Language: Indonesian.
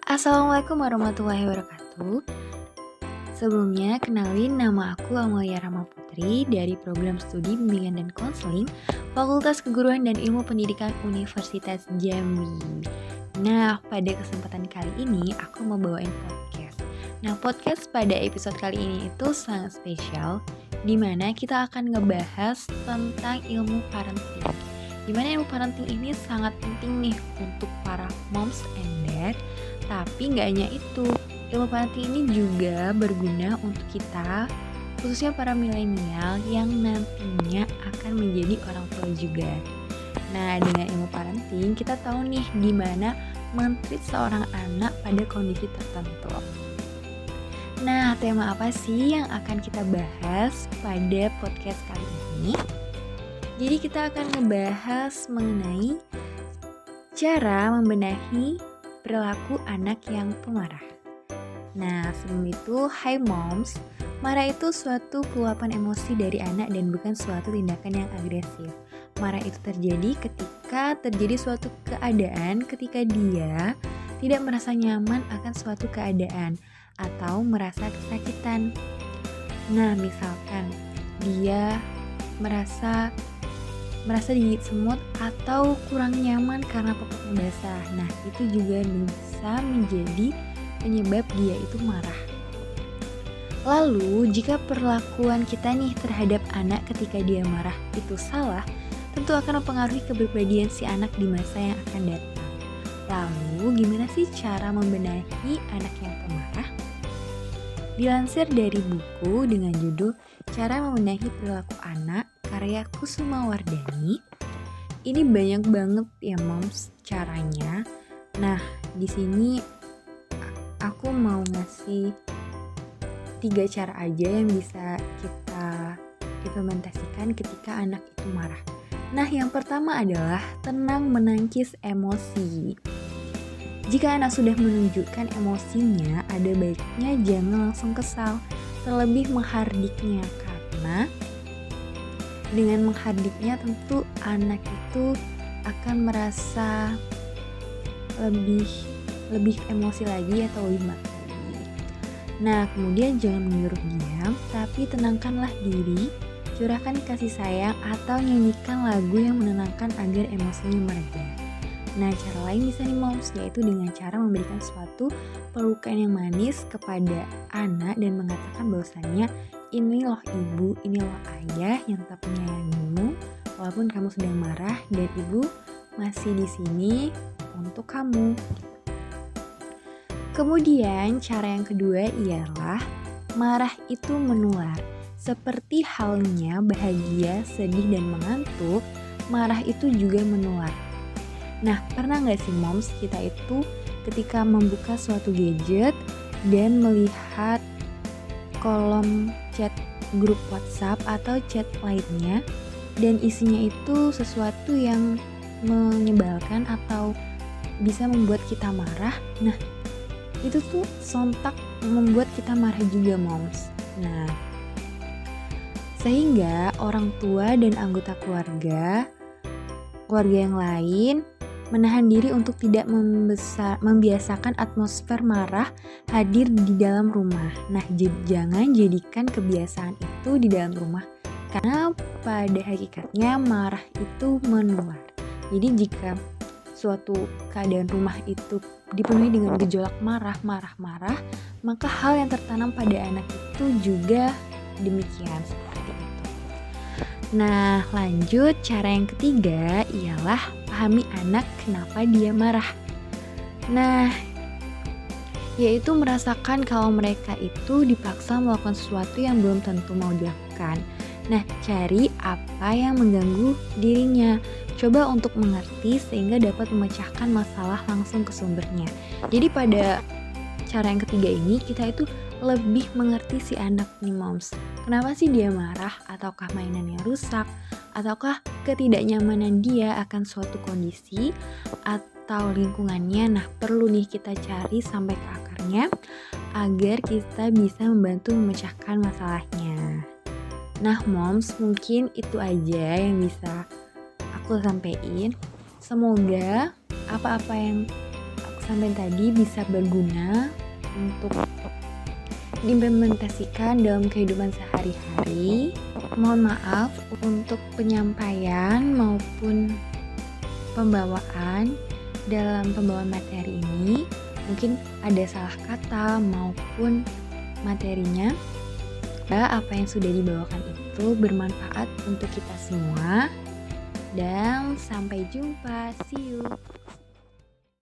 Assalamualaikum warahmatullahi wabarakatuh. Sebelumnya, kenalin nama aku Amalia Rama Putri dari Program Studi Bimbingan dan Konseling Fakultas Keguruan dan Ilmu Pendidikan Universitas Jambi. Nah, pada kesempatan kali ini aku mau bawain podcast. Nah, podcast pada episode kali ini itu sangat spesial, di mana kita akan ngebahas tentang ilmu parenting. Dimana ilmu parenting ini sangat penting nih untuk para moms and dad. Tapi nggak hanya itu, ilmu parenting ini juga berguna untuk kita, khususnya para milenial yang nantinya akan menjadi orang tua juga. Nah, dengan ilmu parenting kita tahu nih gimana men-treat seorang anak pada kondisi tertentu. Nah, tema apa sih yang akan kita bahas pada podcast kali ini? Jadi kita akan ngebahas mengenai cara membenahi perilaku anak yang pemarah. Nah, sebelum itu, hai moms, marah itu suatu keluapan emosi dari anak dan bukan suatu tindakan yang agresif. Marah itu terjadi ketika terjadi suatu keadaan ketika dia tidak merasa nyaman akan suatu keadaan atau merasa kesakitan. Nah, misalkan dia merasa digigit semut atau kurang nyaman karena popoknya basah. Nah, itu juga bisa menjadi penyebab dia itu marah. Lalu, jika perlakuan kita nih terhadap anak ketika dia marah itu salah, tentu akan mempengaruhi kepribadian si anak di masa yang akan datang. Lalu, gimana sih cara membenahi anak yang pemarah? Dilansir dari buku dengan judul Cara Membenahi Perilaku Anak karya Kusuma Wardani. Ini banyak banget ya moms caranya. Nah, di sini aku mau ngasih 3 cara aja yang bisa kita implementasikan ketika anak itu marah. Nah, yang pertama adalah tenang menangkis emosi. Jika anak sudah menunjukkan emosinya, ada baiknya jangan langsung kesal, terlebih menghardiknya, karena dengan menghardiknya tentu anak itu akan merasa lebih emosi lagi atau lebih marah lagi. Nah, kemudian jangan menyuruh diam, tapi tenangkanlah diri, curahkan kasih sayang atau nyanyikan lagu yang menenangkan agar emosinya mereda. Nah, cara lain bisa nih moms, yaitu dengan cara memberikan suatu pelukan yang manis kepada anak dan mengatakan bahwasannya ini loh ibu, ini loh ayah yang tetap menyayangimu walaupun kamu sedang marah dan ibu masih di sini untuk kamu. Kemudian cara yang kedua ialah marah itu menular. Seperti halnya bahagia, sedih, dan mengantuk, marah itu juga menular. Nah, pernah nggak sih moms kita itu ketika membuka suatu gadget dan melihat kolom chat grup WhatsApp atau chat lainnya dan isinya itu sesuatu yang menyebalkan atau bisa membuat kita marah. Nah, itu tuh sontak membuat kita marah juga moms. Nah, sehingga orang tua dan anggota keluarga yang lain menahan diri untuk tidak membiasakan atmosfer marah hadir di dalam rumah. Nah, jangan jadikan kebiasaan itu di dalam rumah, karena pada hakikatnya marah itu menular. Jadi jika suatu keadaan rumah itu dipenuhi dengan gejolak marah, maka hal yang tertanam pada anak itu juga demikian, seperti itu. Nah, lanjut, cara yang ketiga ialah pahami anak kenapa dia marah. Nah, yaitu merasakan kalau mereka itu dipaksa melakukan sesuatu yang belum tentu mau dilakukan. Nah, cari apa yang mengganggu dirinya. Coba untuk mengerti sehingga dapat memecahkan masalah langsung ke sumbernya. Jadi pada cara yang ketiga ini kita itu lebih mengerti si anak nih moms. Kenapa sih dia marah? Ataukah mainannya rusak? Ataukah ketidaknyamanan dia akan suatu kondisi atau lingkungannya? Nah, perlu nih kita cari sampai ke akarnya agar kita bisa membantu memecahkan masalahnya. Nah moms, mungkin itu aja yang bisa aku sampaikan. Semoga apa-apa yang aku sampai tadi bisa berguna untuk diimplementasikan dalam kehidupan sehari-hari. Mohon maaf untuk penyampaian maupun pembawaan dalam pembawaan materi ini. Mungkin ada salah kata maupun materinya. Apa yang sudah dibawakan itu bermanfaat untuk kita semua. Dan sampai jumpa. See you.